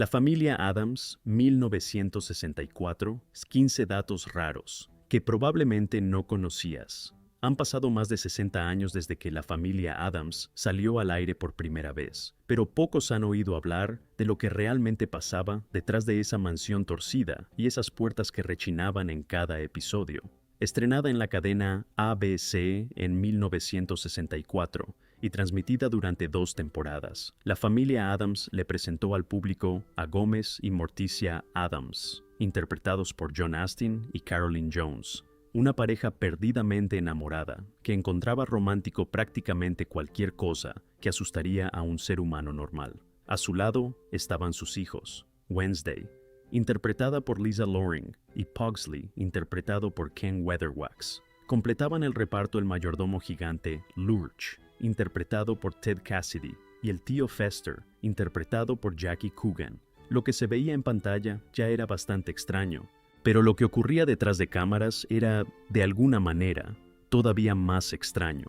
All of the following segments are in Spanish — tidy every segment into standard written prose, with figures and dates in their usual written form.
La familia Addams, 1964, 15 datos raros que probablemente no conocías. Han pasado más de 60 años desde que la familia Addams salió al aire por primera vez, pero pocos han oído hablar de lo que realmente pasaba detrás de esa mansión torcida y esas puertas que rechinaban en cada episodio. Estrenada en la cadena ABC en 1964 y transmitida durante 2 temporadas, la familia Addams le presentó al público a Gómez y Morticia Addams, interpretados por John Astin y Carolyn Jones, una pareja perdidamente enamorada que encontraba romántico prácticamente cualquier cosa que asustaría a un ser humano normal. A su lado estaban sus hijos, Wednesday, interpretada por Lisa Loring, y Pugsley, interpretado por Ken Weatherwax. Completaban el reparto el mayordomo gigante Lurch, interpretado por Ted Cassidy, y el tío Fester, interpretado por Jackie Coogan. Lo que se veía en pantalla ya era bastante extraño, pero lo que ocurría detrás de cámaras era, de alguna manera, todavía más extraño.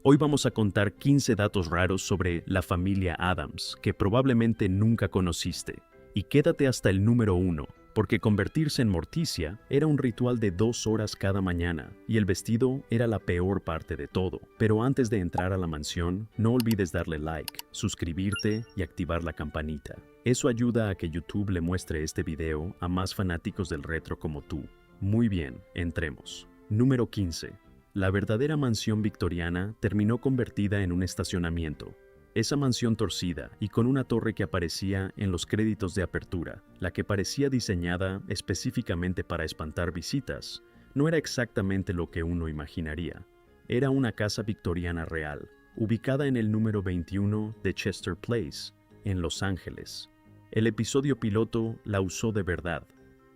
Hoy vamos a contar 15 datos raros sobre la familia Addams que probablemente nunca conociste. Y quédate hasta el número 1, porque convertirse en Morticia era un ritual de 2 horas cada mañana, y el vestido era la peor parte de todo. Pero antes de entrar a la mansión, no olvides darle like, suscribirte y activar la campanita. Eso ayuda a que YouTube le muestre este video a más fanáticos del retro como tú. Muy bien, entremos. Número 15. La verdadera mansión victoriana terminó convertida en un estacionamiento. Esa mansión torcida y con una torre que aparecía en los créditos de apertura, la que parecía diseñada específicamente para espantar visitas, no era exactamente lo que uno imaginaría. Era una casa victoriana real, ubicada en el número 21 de Chester Place, en Los Ángeles. El episodio piloto la usó de verdad.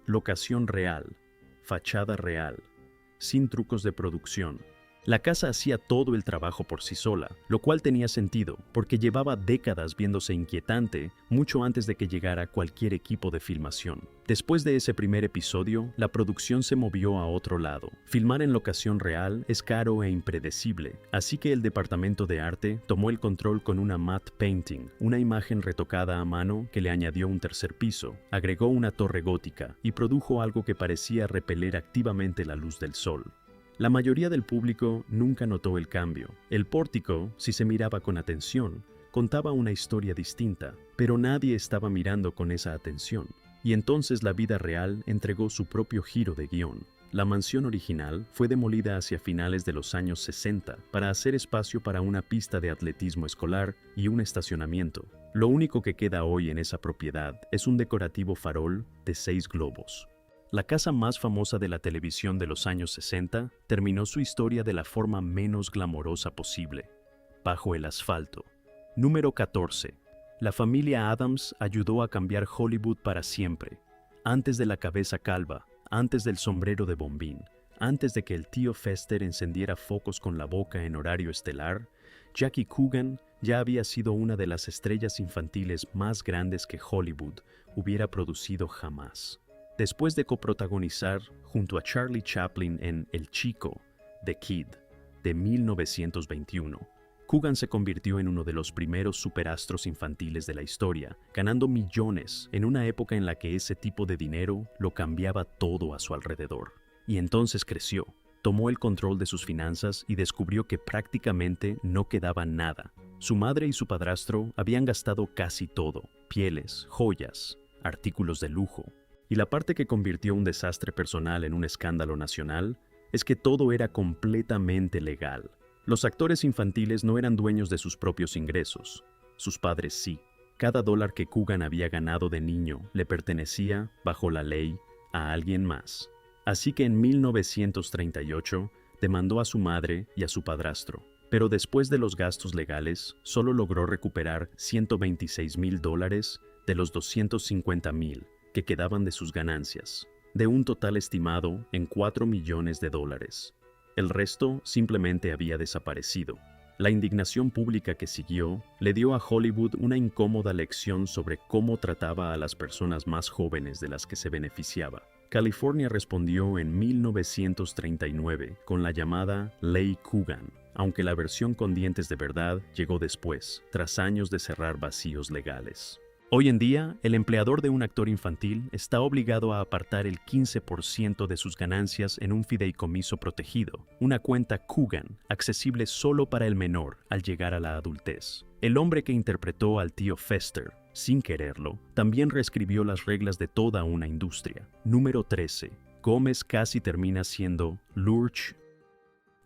Locación real, fachada real, sin trucos de producción. La casa hacía todo el trabajo por sí sola, lo cual tenía sentido, porque llevaba décadas viéndose inquietante mucho antes de que llegara cualquier equipo de filmación. Después de ese primer episodio, la producción se movió a otro lado. Filmar en locación real es caro e impredecible, así que el departamento de arte tomó el control con una matte painting, una imagen retocada a mano que le añadió un tercer piso, agregó una torre gótica y produjo algo que parecía repeler activamente la luz del sol. La mayoría del público nunca notó el cambio. El pórtico, si se miraba con atención, contaba una historia distinta, pero nadie estaba mirando con esa atención. Y entonces la vida real entregó su propio giro de guión. La mansión original fue demolida hacia finales de los años 60 para hacer espacio para una pista de atletismo escolar y un estacionamiento. Lo único que queda hoy en esa propiedad es un decorativo farol de 6 globos. La casa más famosa de la televisión de los años 60 terminó su historia de la forma menos glamorosa posible, bajo el asfalto. Número 14. La familia Addams ayudó a cambiar Hollywood para siempre. Antes de la cabeza calva, antes del sombrero de bombín, antes de que el tío Fester encendiera focos con la boca en horario estelar, Jackie Coogan ya había sido una de las estrellas infantiles más grandes que Hollywood hubiera producido jamás. Después de coprotagonizar junto a Charlie Chaplin en El Chico, The Kid, de 1921, Coogan se convirtió en uno de los primeros superastros infantiles de la historia, ganando millones en una época en la que ese tipo de dinero lo cambiaba todo a su alrededor. Y entonces creció, tomó el control de sus finanzas y descubrió que prácticamente no quedaba nada. Su madre y su padrastro habían gastado casi todo: pieles, joyas, artículos de lujo. Y la parte que convirtió un desastre personal en un escándalo nacional es que todo era completamente legal. Los actores infantiles no eran dueños de sus propios ingresos. Sus padres sí. Cada dólar que Coogan había ganado de niño le pertenecía, bajo la ley, a alguien más. Así que en 1938 demandó a su madre y a su padrastro. Pero después de los gastos legales, solo logró recuperar $126,000 de los $250,000 que quedaban de sus ganancias, de un total estimado en $4 millones. El resto simplemente había desaparecido. La indignación pública que siguió le dio a Hollywood una incómoda lección sobre cómo trataba a las personas más jóvenes de las que se beneficiaba. California respondió en 1939 con la llamada Ley Coogan, aunque la versión con dientes de verdad llegó después, tras años de cerrar vacíos legales. Hoy en día, el empleador de un actor infantil está obligado a apartar el 15% de sus ganancias en un fideicomiso protegido, una cuenta Coogan, accesible solo para el menor al llegar a la adultez. El hombre que interpretó al tío Fester, sin quererlo, también reescribió las reglas de toda una industria. Número 13. Gómez casi termina siendo Lurch.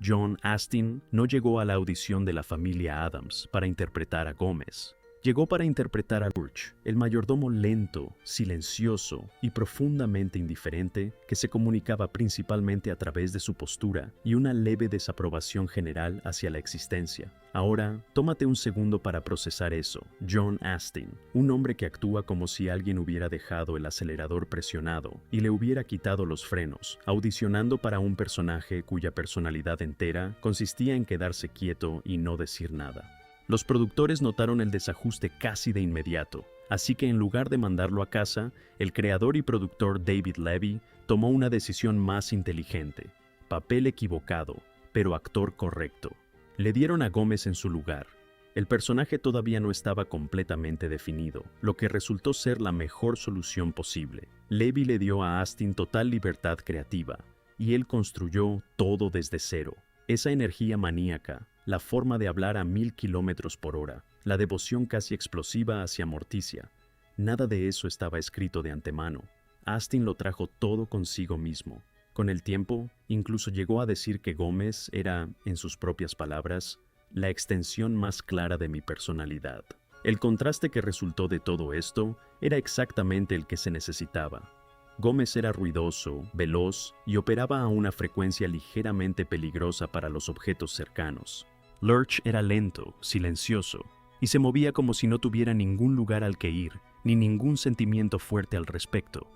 John Astin no llegó a la audición de la familia Addams para interpretar a Gómez. Llegó para interpretar a Lurch, el mayordomo lento, silencioso y profundamente indiferente que se comunicaba principalmente a través de su postura y una leve desaprobación general hacia la existencia. Ahora, tómate un segundo para procesar eso. John Astin, un hombre que actúa como si alguien hubiera dejado el acelerador presionado y le hubiera quitado los frenos, audicionando para un personaje cuya personalidad entera consistía en quedarse quieto y no decir nada. Los productores notaron el desajuste casi de inmediato, así que en lugar de mandarlo a casa, el creador y productor David Levy tomó una decisión más inteligente. Papel equivocado, pero actor correcto. Le dieron a Gómez en su lugar. El personaje todavía no estaba completamente definido, lo que resultó ser la mejor solución posible. Levy le dio a Astin total libertad creativa, y él construyó todo desde cero. Esa energía maníaca, la forma de hablar a 1000 kilómetros por hora, la devoción casi explosiva hacia Morticia. Nada de eso estaba escrito de antemano. Astin lo trajo todo consigo mismo. Con el tiempo, incluso llegó a decir que Gómez era, en sus propias palabras, la extensión más clara de mi personalidad. El contraste que resultó de todo esto era exactamente el que se necesitaba. Gómez era ruidoso, veloz y operaba a una frecuencia ligeramente peligrosa para los objetos cercanos. Lurch era lento, silencioso, y se movía como si no tuviera ningún lugar al que ir, ni ningún sentimiento fuerte al respecto.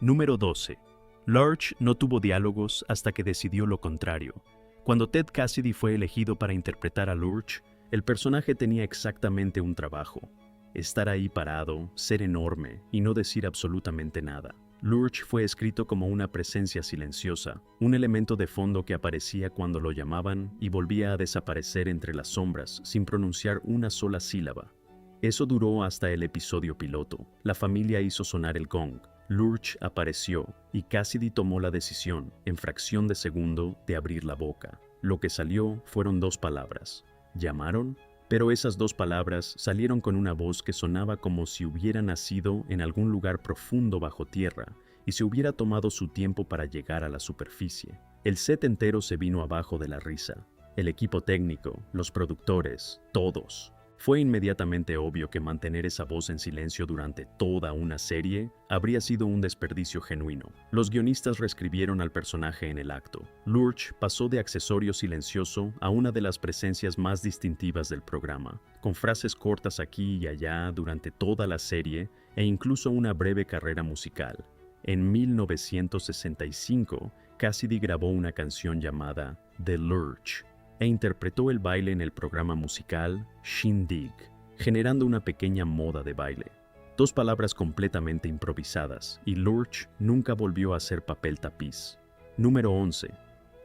Número 12. Lurch no tuvo diálogos hasta que decidió lo contrario. Cuando Ted Cassidy fue elegido para interpretar a Lurch, el personaje tenía exactamente un trabajo: estar ahí parado, ser enorme y no decir absolutamente nada. Lurch fue escrito como una presencia silenciosa, un elemento de fondo que aparecía cuando lo llamaban y volvía a desaparecer entre las sombras sin pronunciar una sola sílaba. Eso duró hasta el episodio piloto. La familia hizo sonar el gong. Lurch apareció y Cassidy tomó la decisión, en fracción de segundo, de abrir la boca. Lo que salió fueron 2 palabras. ¿Llamaron? Pero esas 2 palabras salieron con una voz que sonaba como si hubiera nacido en algún lugar profundo bajo tierra y se hubiera tomado su tiempo para llegar a la superficie. El set entero se vino abajo de la risa. El equipo técnico, los productores, todos. Fue inmediatamente obvio que mantener esa voz en silencio durante toda una serie habría sido un desperdicio genuino. Los guionistas reescribieron al personaje en el acto. Lurch pasó de accesorio silencioso a una de las presencias más distintivas del programa, con frases cortas aquí y allá durante toda la serie e incluso una breve carrera musical. En 1965, Cassidy grabó una canción llamada The Lurch e interpretó el baile en el programa musical Shindig, generando una pequeña moda de baile. 2 palabras completamente improvisadas, y Lurch nunca volvió a hacer papel tapiz. Número 11.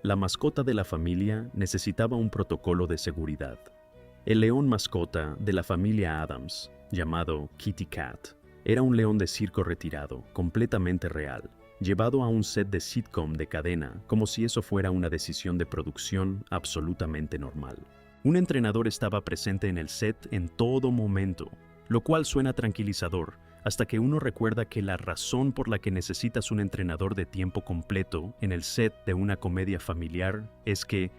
La mascota de la familia necesitaba un protocolo de seguridad. El león mascota de la familia Addams, llamado Kitty Cat, era un león de circo retirado, completamente real, llevado a un set de sitcom de cadena como si eso fuera una decisión de producción absolutamente normal. Un entrenador estaba presente en el set en todo momento, lo cual suena tranquilizador, hasta que uno recuerda que la razón por la que necesitas un entrenador de tiempo completo en el set de una comedia familiar es que,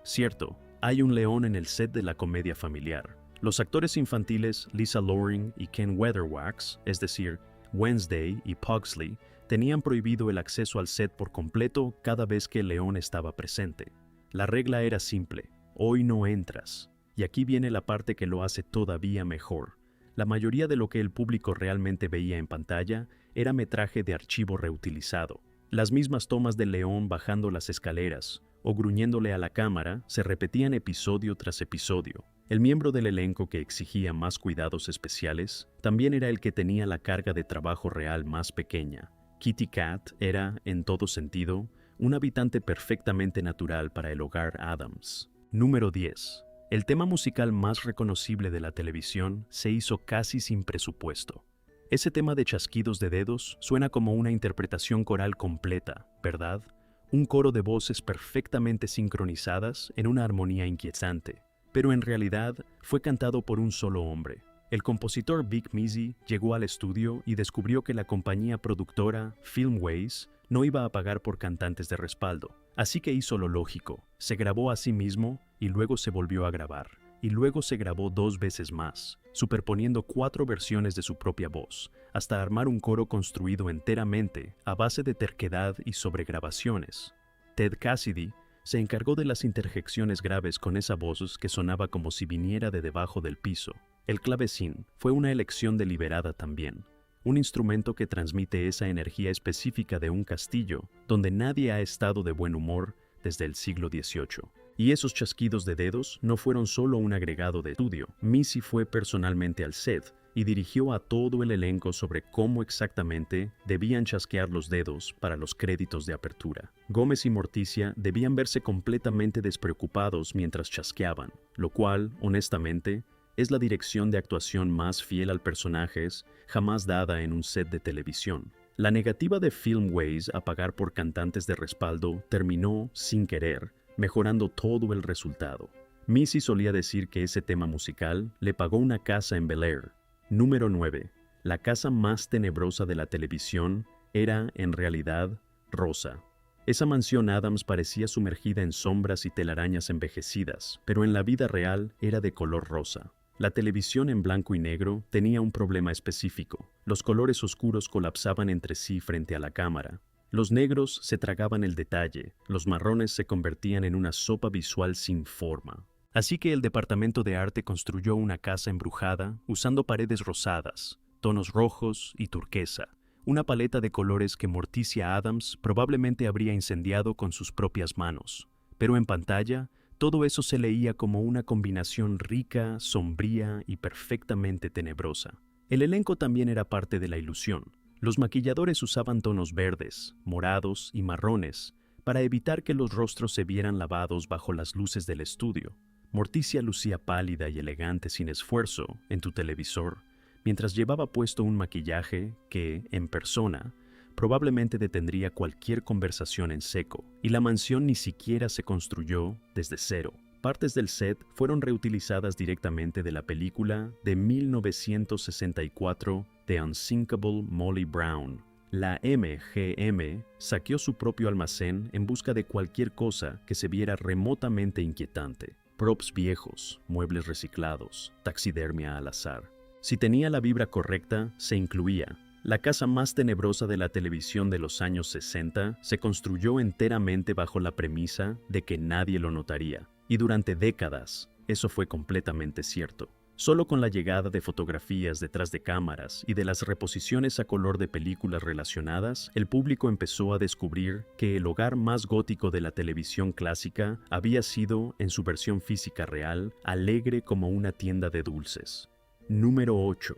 cierto, hay un león en el set de la comedia familiar. Los actores infantiles Lisa Loring y Ken Weatherwax, es decir, Wednesday y Pugsley, tenían prohibido el acceso al set por completo cada vez que el león estaba presente. La regla era simple: hoy no entras. Y aquí viene la parte que lo hace todavía mejor. La mayoría de lo que el público realmente veía en pantalla era metraje de archivo reutilizado. Las mismas tomas del león bajando las escaleras o gruñéndole a la cámara se repetían episodio tras episodio. El miembro del elenco que exigía más cuidados especiales también era el que tenía la carga de trabajo real más pequeña. Kitty Cat era, en todo sentido, un habitante perfectamente natural para el hogar Addams. Número 10. El tema musical más reconocible de la televisión se hizo casi sin presupuesto. Ese tema de chasquidos de dedos suena como una interpretación coral completa, ¿verdad? Un coro de voces perfectamente sincronizadas en una armonía inquietante, pero en realidad fue cantado por un solo hombre. El compositor Vic Mizzy llegó al estudio y descubrió que la compañía productora Filmways no iba a pagar por cantantes de respaldo, así que hizo lo lógico, se grabó a sí mismo y luego se volvió a grabar, y luego se grabó 2 veces más, superponiendo 4 versiones de su propia voz, hasta armar un coro construido enteramente a base de terquedad y sobregrabaciones. Ted Cassidy se encargó de las interjecciones graves con esa voz que sonaba como si viniera de debajo del piso. El clavecín fue una elección deliberada también, un instrumento que transmite esa energía específica de un castillo donde nadie ha estado de buen humor desde el siglo XVIII. Y esos chasquidos de dedos no fueron solo un agregado de estudio. Mizzy fue personalmente al set y dirigió a todo el elenco sobre cómo exactamente debían chasquear los dedos para los créditos de apertura. Gómez y Morticia debían verse completamente despreocupados mientras chasqueaban, lo cual, honestamente, es la dirección de actuación más fiel al personaje jamás dada en un set de televisión. La negativa de Filmways a pagar por cantantes de respaldo terminó, sin querer, mejorando todo el resultado. Mizzy solía decir que ese tema musical le pagó una casa en Bel Air. Número 9. La casa más tenebrosa de la televisión era, en realidad, rosa. Esa mansión Addams parecía sumergida en sombras y telarañas envejecidas, pero en la vida real era de color rosa. La televisión en blanco y negro tenía un problema específico. Los colores oscuros colapsaban entre sí frente a la cámara. Los negros se tragaban el detalle, los marrones se convertían en una sopa visual sin forma. Así que el departamento de arte construyó una casa embrujada usando paredes rosadas, tonos rojos y turquesa, una paleta de colores que Morticia Addams probablemente habría incendiado con sus propias manos. Pero en pantalla, todo eso se leía como una combinación rica, sombría y perfectamente tenebrosa. El elenco también era parte de la ilusión. Los maquilladores usaban tonos verdes, morados y marrones para evitar que los rostros se vieran lavados bajo las luces del estudio. Morticia lucía pálida y elegante sin esfuerzo en tu televisor, mientras llevaba puesto un maquillaje que, en persona, probablemente detendría cualquier conversación en seco, y la mansión ni siquiera se construyó desde cero. Partes del set fueron reutilizadas directamente de la película de 1964 The Unsinkable Molly Brown. La MGM saqueó su propio almacén en busca de cualquier cosa que se viera remotamente inquietante. Props viejos, muebles reciclados, taxidermia al azar. Si tenía la vibra correcta, se incluía. La casa más tenebrosa de la televisión de los años 60 se construyó enteramente bajo la premisa de que nadie lo notaría. Y durante décadas, eso fue completamente cierto. Solo con la llegada de fotografías detrás de cámaras y de las reposiciones a color de películas relacionadas, el público empezó a descubrir que el hogar más gótico de la televisión clásica había sido, en su versión física real, alegre como una tienda de dulces. Número 8.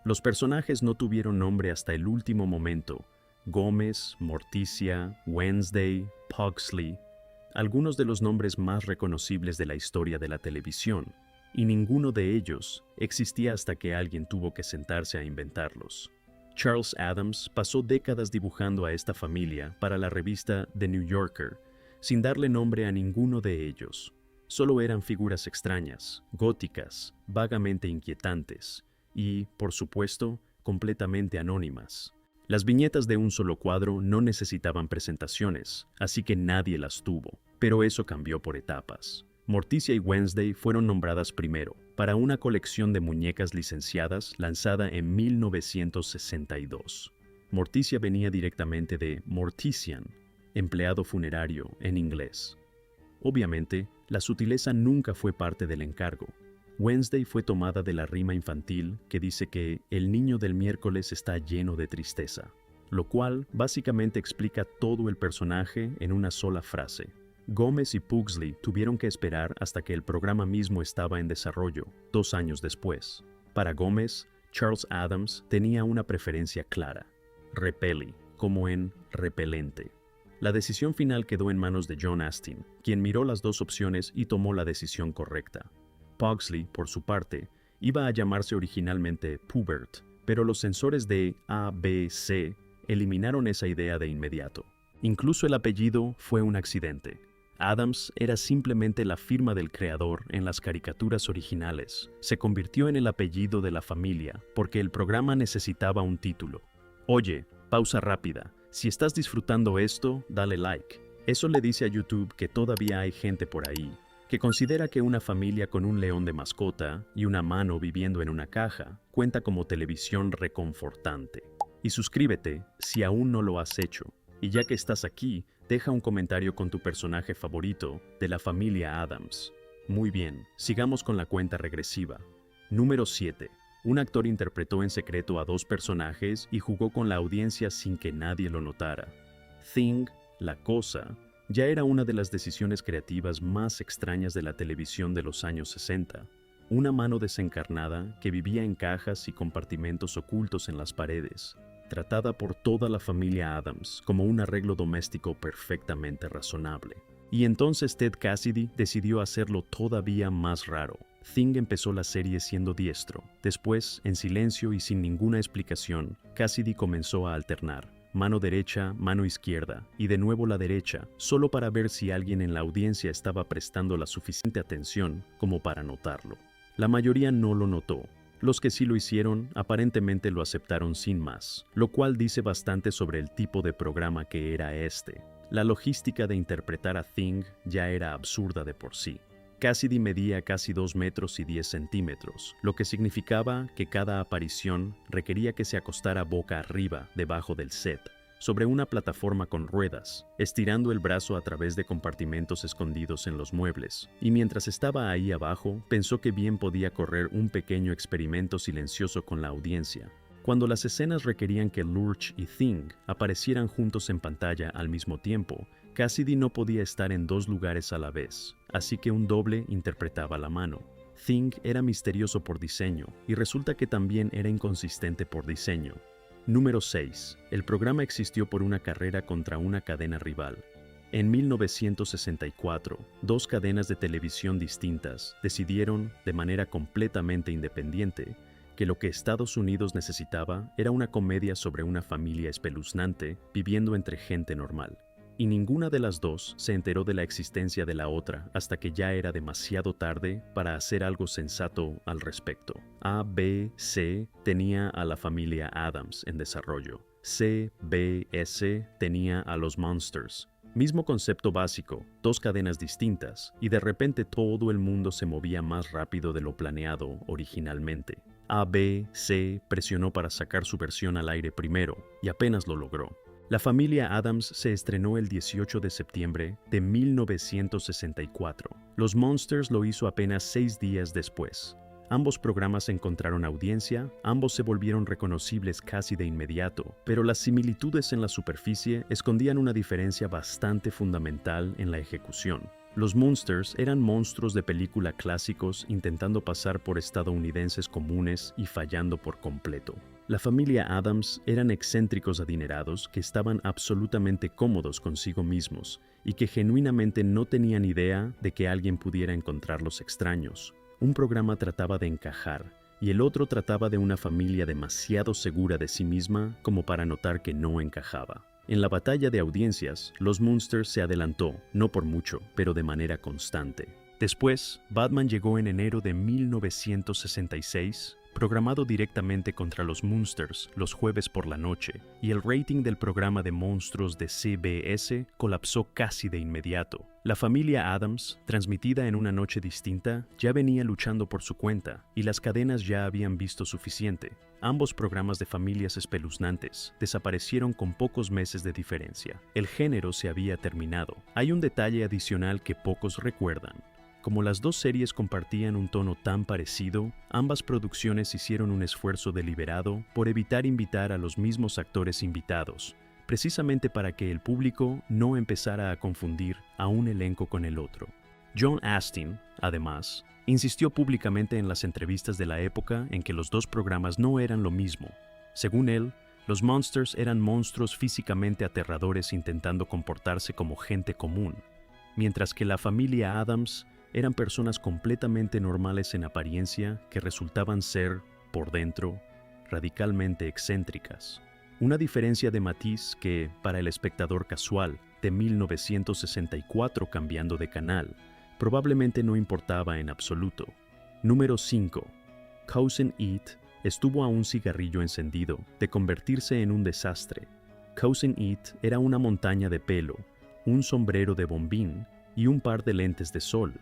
Los personajes no tuvieron nombre hasta el último momento. Gómez, Morticia, Wednesday, Pugsley, algunos de los nombres más reconocibles de la historia de la televisión, y ninguno de ellos existía hasta que alguien tuvo que sentarse a inventarlos. Charles Addams pasó décadas dibujando a esta familia para la revista The New Yorker, sin darle nombre a ninguno de ellos. Solo eran figuras extrañas, góticas, vagamente inquietantes y, por supuesto, completamente anónimas. Las viñetas de un solo cuadro no necesitaban presentaciones, así que nadie las tuvo, pero eso cambió por etapas. Morticia y Wednesday fueron nombradas primero, para una colección de muñecas licenciadas lanzada en 1962. Morticia venía directamente de Mortician, empleado funerario en inglés. Obviamente, la sutileza nunca fue parte del encargo. Wednesday fue tomada de la rima infantil que dice que el niño del miércoles está lleno de tristeza, lo cual básicamente explica todo el personaje en una sola frase. Gómez y Pugsley tuvieron que esperar hasta que el programa mismo estaba en desarrollo, 2 años después. Para Gómez, Charles Addams tenía una preferencia clara: Repelli, como en repelente. La decisión final quedó en manos de John Astin, quien miró las 2 opciones y tomó la decisión correcta. Pugsley, por su parte, iba a llamarse originalmente Pubert, pero los censores de ABC eliminaron esa idea de inmediato. Incluso el apellido fue un accidente. Adams era simplemente la firma del creador en las caricaturas originales. Se convirtió en el apellido de la familia porque el programa necesitaba un título. Oye, pausa rápida. Si estás disfrutando esto, dale like. Eso le dice a YouTube que todavía hay gente por ahí que considera que una familia con un león de mascota y una mano viviendo en una caja cuenta como televisión reconfortante. Y suscríbete si aún no lo has hecho. Y ya que estás aquí, deja un comentario con tu personaje favorito de la familia Adams. Muy bien, sigamos con la cuenta regresiva. Número 7. Un actor interpretó en secreto a dos personajes y jugó con la audiencia sin que nadie lo notara. Thing, la cosa, ya era una de las decisiones creativas más extrañas de la televisión de los años 60. Una mano desencarnada que vivía en cajas y compartimentos ocultos en las paredes, tratada por toda la familia Adams como un arreglo doméstico perfectamente razonable. Y entonces Ted Cassidy decidió hacerlo todavía más raro. Thing empezó la serie siendo diestro. Después, en silencio y sin ninguna explicación, Cassidy comenzó a alternar. Mano derecha, mano izquierda, y de nuevo la derecha, solo para ver si alguien en la audiencia estaba prestando la suficiente atención como para notarlo. La mayoría no lo notó. Los que sí lo hicieron, aparentemente lo aceptaron sin más, lo cual dice bastante sobre el tipo de programa que era este. La logística de interpretar a Thing ya era absurda de por sí. Cassidy medía casi 2 metros y 10 centímetros, lo que significaba que cada aparición requería que se acostara boca arriba debajo del set, sobre una plataforma con ruedas, estirando el brazo a través de compartimentos escondidos en los muebles, y mientras estaba ahí abajo, pensó que bien podía correr un pequeño experimento silencioso con la audiencia. Cuando las escenas requerían que Lurch y Thing aparecieran juntos en pantalla al mismo tiempo, Cassidy no podía estar en 2 lugares a la vez, así que un doble interpretaba la mano. Thing era misterioso por diseño, y resulta que también era inconsistente por diseño. Número 6. El programa existió por una carrera contra una cadena rival. En 1964, 2 cadenas de televisión distintas decidieron, de manera completamente independiente, que lo que Estados Unidos necesitaba era una comedia sobre una familia espeluznante viviendo entre gente normal. Y ninguna de las dos se enteró de la existencia de la otra hasta que ya era demasiado tarde para hacer algo sensato al respecto. ABC tenía a la familia Adams en desarrollo. CBS tenía a los Monsters. Mismo concepto básico, 2 cadenas distintas, y de repente todo el mundo se movía más rápido de lo planeado originalmente. ABC presionó para sacar su versión al aire primero, y apenas lo logró. La familia Adams se estrenó el 18 de septiembre de 1964. Los Monsters lo hizo apenas 6 días después. Ambos programas encontraron audiencia, ambos se volvieron reconocibles casi de inmediato, pero las similitudes en la superficie escondían una diferencia bastante fundamental en la ejecución. Los Monsters eran monstruos de película clásicos intentando pasar por estadounidenses comunes y fallando por completo. La familia Adams eran excéntricos adinerados que estaban absolutamente cómodos consigo mismos y que genuinamente no tenían idea de que alguien pudiera encontrarlos extraños. Un programa trataba de encajar y el otro trataba de una familia demasiado segura de sí misma como para notar que no encajaba. En la batalla de audiencias, los Monsters se adelantó, no por mucho, pero de manera constante. Después, Batman llegó en enero de 1966, programado directamente contra los Monsters los jueves por la noche, y el rating del programa de monstruos de CBS colapsó casi de inmediato. La familia Adams, transmitida en una noche distinta, ya venía luchando por su cuenta, y las cadenas ya habían visto suficiente. Ambos programas de familias espeluznantes desaparecieron con pocos meses de diferencia. El género se había terminado. Hay un detalle adicional que pocos recuerdan. Como las 2 series compartían un tono tan parecido, ambas producciones hicieron un esfuerzo deliberado por evitar invitar a los mismos actores invitados, precisamente para que el público no empezara a confundir a un elenco con el otro. John Astin, además, insistió públicamente en las entrevistas de la época en que los 2 programas no eran lo mismo. Según él, los Monsters eran monstruos físicamente aterradores intentando comportarse como gente común, mientras que la familia Adams eran personas completamente normales en apariencia que resultaban ser, por dentro, radicalmente excéntricas. Una diferencia de matiz que, para el espectador casual de 1964 cambiando de canal, probablemente no importaba en absoluto. Número 5. Cousin Eat estuvo a un cigarrillo encendido de convertirse en un desastre. Cousin Eat era una montaña de pelo, un sombrero de bombín y un par de lentes de sol,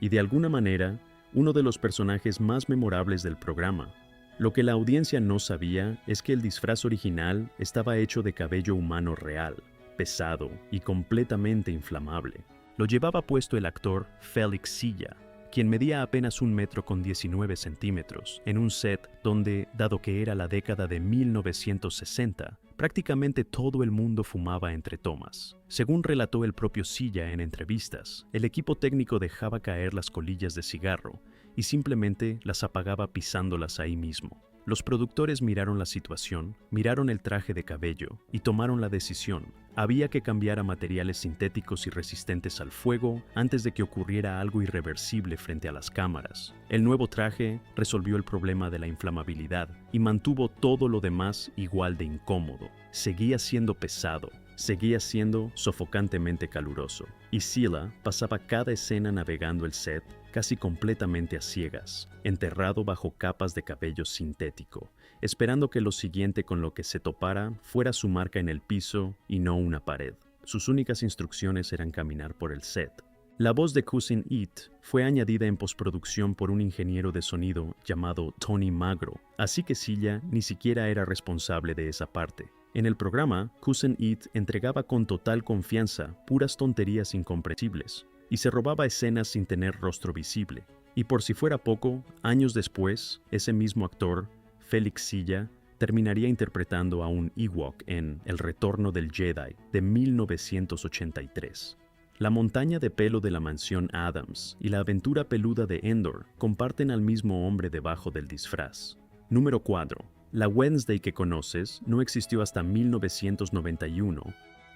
y de alguna manera, uno de los personajes más memorables del programa. Lo que la audiencia no sabía es que el disfraz original estaba hecho de cabello humano real, pesado y completamente inflamable. Lo llevaba puesto el actor Felix Silla, quien medía apenas 1,19 metros, en un set donde, dado que era la década de 1960, prácticamente todo el mundo fumaba entre tomas. Según relató el propio Silla en entrevistas, el equipo técnico dejaba caer las colillas de cigarro y simplemente las apagaba pisándolas ahí mismo. Los productores miraron la situación, miraron el traje de cabello y tomaron la decisión. Había que cambiar a materiales sintéticos y resistentes al fuego antes de que ocurriera algo irreversible frente a las cámaras. El nuevo traje resolvió el problema de la inflamabilidad y mantuvo todo lo demás igual de incómodo. Seguía siendo pesado, seguía siendo sofocantemente caluroso, y Silla pasaba cada escena navegando el set casi completamente a ciegas, enterrado bajo capas de cabello sintético, esperando que lo siguiente con lo que se topara fuera su marca en el piso y no una pared. Sus únicas instrucciones eran caminar por el set. La voz de Cousin Eat fue añadida en postproducción por un ingeniero de sonido llamado Tony Magro, así que Silla ni siquiera era responsable de esa parte. En el programa, Cousin Eat entregaba con total confianza puras tonterías incomprensibles y se robaba escenas sin tener rostro visible. Y por si fuera poco, años después, ese mismo actor, Felix Silla, terminaría interpretando a un Ewok en El Retorno del Jedi de 1983. La montaña de pelo de la mansión Addams y la aventura peluda de Endor comparten al mismo hombre debajo del disfraz. Número 4. La Wednesday que conoces no existió hasta 1991.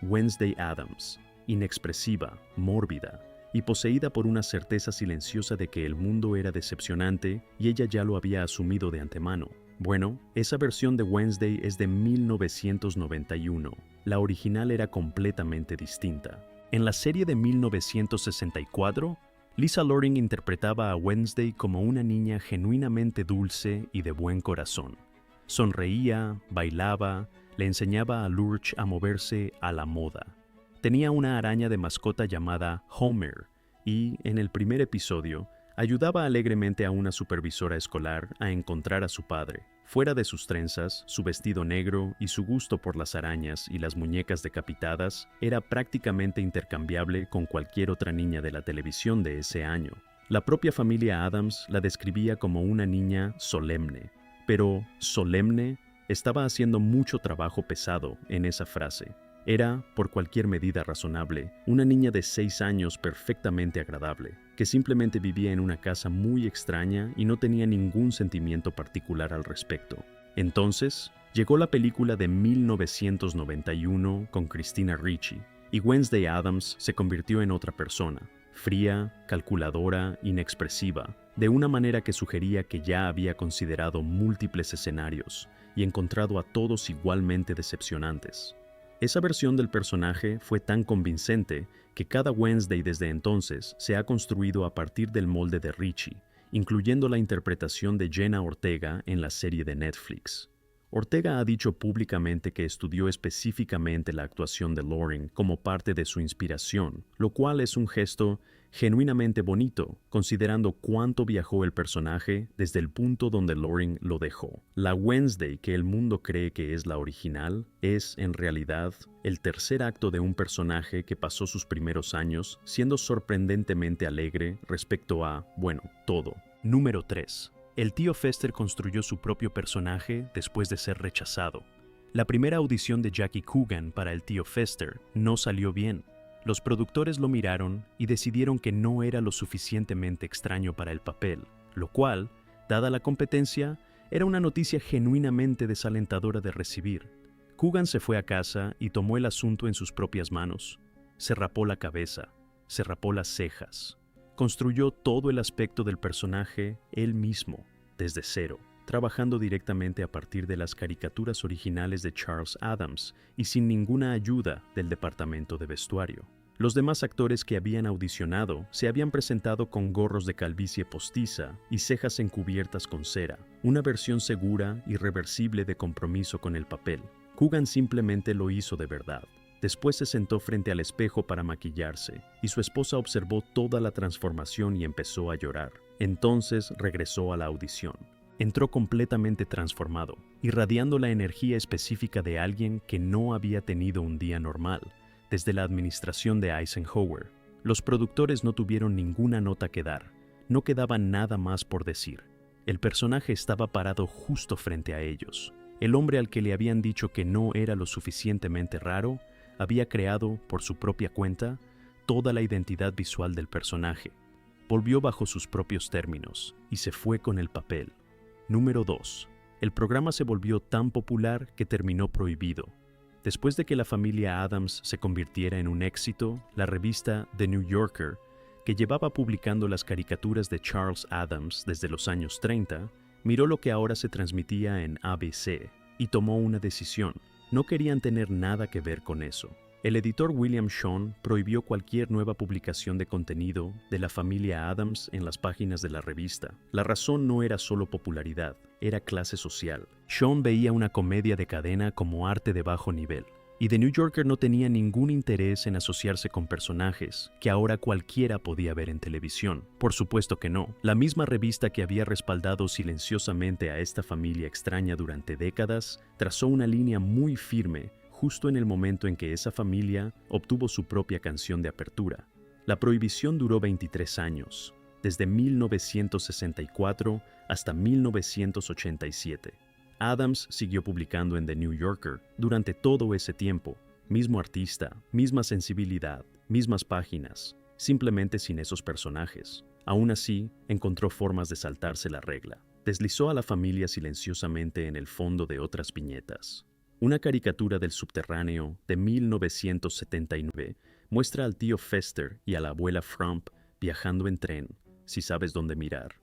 Wednesday Addams, inexpresiva, mórbida y poseída por una certeza silenciosa de que el mundo era decepcionante y ella ya lo había asumido de antemano. Bueno, esa versión de Wednesday es de 1991. La original era completamente distinta. En la serie de 1964, Lisa Loring interpretaba a Wednesday como una niña genuinamente dulce y de buen corazón. Sonreía, bailaba, le enseñaba a Lurch a moverse a la moda. Tenía una araña de mascota llamada Homer y, en el primer episodio, ayudaba alegremente a una supervisora escolar a encontrar a su padre. Fuera de sus trenzas, su vestido negro y su gusto por las arañas y las muñecas decapitadas, era prácticamente intercambiable con cualquier otra niña de la televisión de ese año. La propia familia Addams la describía como una niña solemne, pero solemne estaba haciendo mucho trabajo pesado en esa frase. Era, por cualquier medida razonable, una niña de 6 años perfectamente agradable, que simplemente vivía en una casa muy extraña y no tenía ningún sentimiento particular al respecto. Entonces, llegó la película de 1991 con Christina Ricci, y Wednesday Addams se convirtió en otra persona, fría, calculadora, inexpresiva, de una manera que sugería que ya había considerado múltiples escenarios y encontrado a todos igualmente decepcionantes. Esa versión del personaje fue tan convincente que cada Wednesday desde entonces se ha construido a partir del molde de Ricci, incluyendo la interpretación de Jenna Ortega en la serie de Netflix. Ortega ha dicho públicamente que estudió específicamente la actuación de Loring como parte de su inspiración, lo cual es un gesto genuinamente bonito, considerando cuánto viajó el personaje desde el punto donde Loring lo dejó. La Wednesday que el mundo cree que es la original es, en realidad, el tercer acto de un personaje que pasó sus primeros años siendo sorprendentemente alegre respecto a, bueno, todo. Número 3. El tío Fester construyó su propio personaje después de ser rechazado. La primera audición de Jackie Coogan para el tío Fester no salió bien. Los productores lo miraron y decidieron que no era lo suficientemente extraño para el papel, lo cual, dada la competencia, era una noticia genuinamente desalentadora de recibir. Coogan se fue a casa y tomó el asunto en sus propias manos. Se rapó la cabeza, se rapó las cejas, Construyó todo el aspecto del personaje él mismo, desde cero, trabajando directamente a partir de las caricaturas originales de Charles Addams y sin ninguna ayuda del departamento de vestuario. Los demás actores que habían audicionado se habían presentado con gorros de calvicie postiza y cejas encubiertas con cera, una versión segura y reversible de compromiso con el papel. Coogan simplemente lo hizo de verdad. Después se sentó frente al espejo para maquillarse, y su esposa observó toda la transformación y empezó a llorar. Entonces regresó a la audición. Entró completamente transformado, irradiando la energía específica de alguien que no había tenido un día normal. Desde la administración de Eisenhower, los productores no tuvieron ninguna nota que dar. No quedaba nada más por decir. El personaje estaba parado justo frente a ellos. El hombre al que le habían dicho que no era lo suficientemente raro, había creado, por su propia cuenta, toda la identidad visual del personaje. Volvió bajo sus propios términos y se fue con el papel. Número 2. El programa se volvió tan popular que terminó prohibido. Después de que la familia Addams se convirtiera en un éxito, la revista The New Yorker, que llevaba publicando las caricaturas de Charles Addams desde los años 30, miró lo que ahora se transmitía en ABC y tomó una decisión. No querían tener nada que ver con eso. El editor William Shawn prohibió cualquier nueva publicación de contenido de la familia Addams en las páginas de la revista. La razón no era solo popularidad, era clase social. Shawn veía una comedia de cadena como arte de bajo nivel, y The New Yorker no tenía ningún interés en asociarse con personajes que ahora cualquiera podía ver en televisión. Por supuesto que no. La misma revista que había respaldado silenciosamente a esta familia extraña durante décadas, trazó una línea muy firme justo en el momento en que esa familia obtuvo su propia canción de apertura. La prohibición duró 23 años, desde 1964 hasta 1987. Addams siguió publicando en The New Yorker durante todo ese tiempo, mismo artista, misma sensibilidad, mismas páginas, simplemente sin esos personajes. Aún así, encontró formas de saltarse la regla. Deslizó a la familia silenciosamente en el fondo de otras viñetas. Una caricatura del subterráneo de 1979 muestra al tío Fester y a la abuela Frump viajando en tren, si sabes dónde mirar.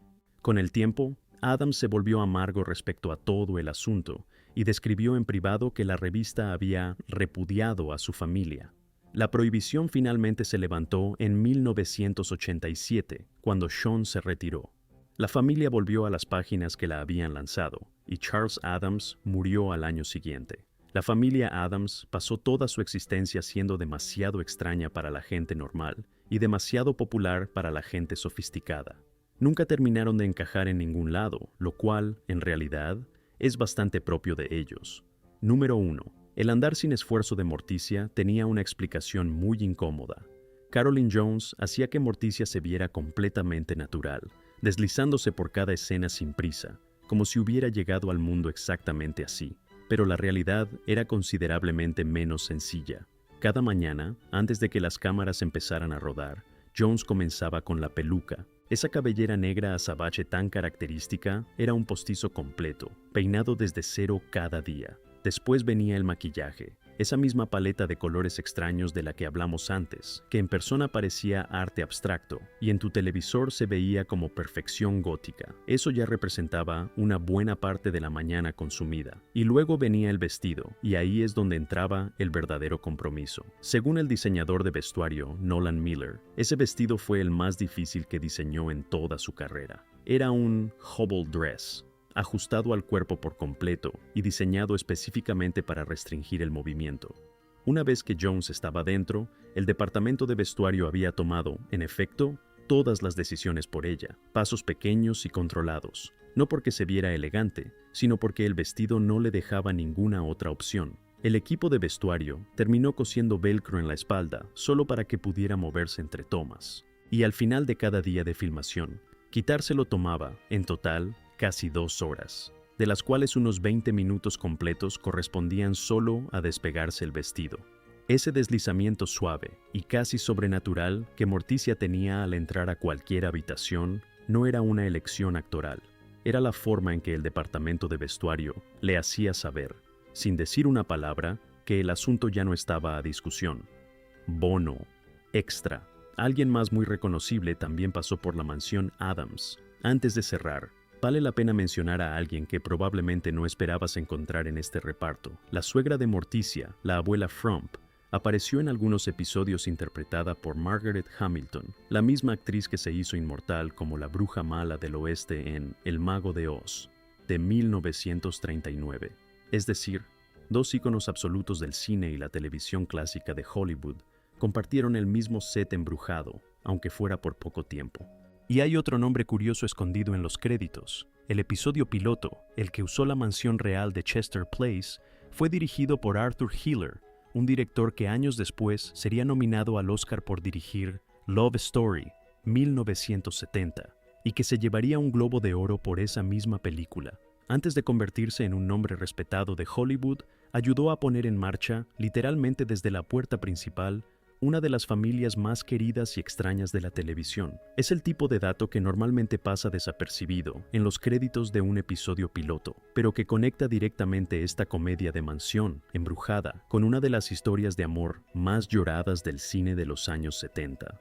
Con el tiempo, Addams se volvió amargo respecto a todo el asunto y describió en privado que la revista había repudiado a su familia. La prohibición finalmente se levantó en 1987, cuando Shawn se retiró. La familia volvió a las páginas que la habían lanzado, y Charles Addams murió al año siguiente. La familia Addams pasó toda su existencia siendo demasiado extraña para la gente normal y demasiado popular para la gente sofisticada. Nunca terminaron de encajar en ningún lado, lo cual, en realidad, es bastante propio de ellos. Número 1. El andar sin esfuerzo de Morticia tenía una explicación muy incómoda. Carolyn Jones hacía que Morticia se viera completamente natural, deslizándose por cada escena sin prisa, como si hubiera llegado al mundo exactamente así. Pero la realidad era considerablemente menos sencilla. Cada mañana, antes de que las cámaras empezaran a rodar, Jones comenzaba con la peluca. Esa cabellera negra azabache tan característica era un postizo completo, peinado desde cero cada día. Después venía el maquillaje, esa misma paleta de colores extraños de la que hablamos antes, que en persona parecía arte abstracto y en tu televisor se veía como perfección gótica. Eso ya representaba una buena parte de la mañana consumida. Y luego venía el vestido, y ahí es donde entraba el verdadero compromiso. Según el diseñador de vestuario, Nolan Miller, ese vestido fue el más difícil que diseñó en toda su carrera. Era un hobble dress, ajustado al cuerpo por completo y diseñado específicamente para restringir el movimiento. Una vez que Jones estaba dentro, el departamento de vestuario había tomado, en efecto, todas las decisiones por ella, pasos pequeños y controlados, no porque se viera elegante, sino porque el vestido no le dejaba ninguna otra opción. El equipo de vestuario terminó cosiendo velcro en la espalda solo para que pudiera moverse entre tomas. Y al final de cada día de filmación, quitárselo tomaba, en total, casi 2 horas, de las cuales unos 20 minutos completos correspondían solo a despegarse el vestido. Ese deslizamiento suave y casi sobrenatural que Morticia tenía al entrar a cualquier habitación no era una elección actoral, era la forma en que el departamento de vestuario le hacía saber, sin decir una palabra, que el asunto ya no estaba a discusión. Bono, extra, Alguien más muy reconocible también pasó por la mansión Addams. Antes de cerrar, vale la pena mencionar a alguien que probablemente no esperabas encontrar en este reparto. La suegra de Morticia, la abuela Frump, apareció en algunos episodios interpretada por Margaret Hamilton, la misma actriz que se hizo inmortal como la bruja mala del oeste en El Mago de Oz, de 1939. Es decir, dos íconos absolutos del cine y la televisión clásica de Hollywood compartieron el mismo set embrujado, aunque fuera por poco tiempo. Y hay otro nombre curioso escondido en los créditos. El episodio piloto, el que usó la mansión real de Chester Place, fue dirigido por Arthur Hiller, un director que años después sería nominado al Oscar por dirigir Love Story, 1970, y que se llevaría un Globo de Oro por esa misma película. Antes de convertirse en un nombre respetado de Hollywood, ayudó a poner en marcha, literalmente desde la puerta principal, una de las familias más queridas y extrañas de la televisión. Es el tipo de dato que normalmente pasa desapercibido en los créditos de un episodio piloto, pero que conecta directamente esta comedia de mansión embrujada con una de las historias de amor más lloradas del cine de los años 70.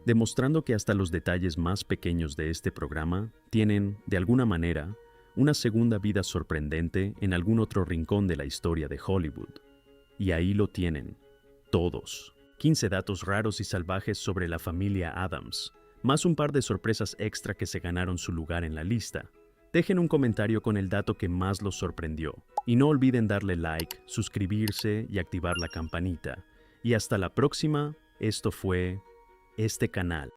Demostrando que hasta los detalles más pequeños de este programa tienen, de alguna manera, una segunda vida sorprendente en algún otro rincón de la historia de Hollywood. Y ahí lo tienen, todos. 15 datos raros y salvajes sobre la familia Addams, más un par de sorpresas extra que se ganaron su lugar en la lista. Dejen un comentario con el dato que más los sorprendió. Y no olviden darle like, suscribirse y activar la campanita. Y hasta la próxima, esto fue Este Canal.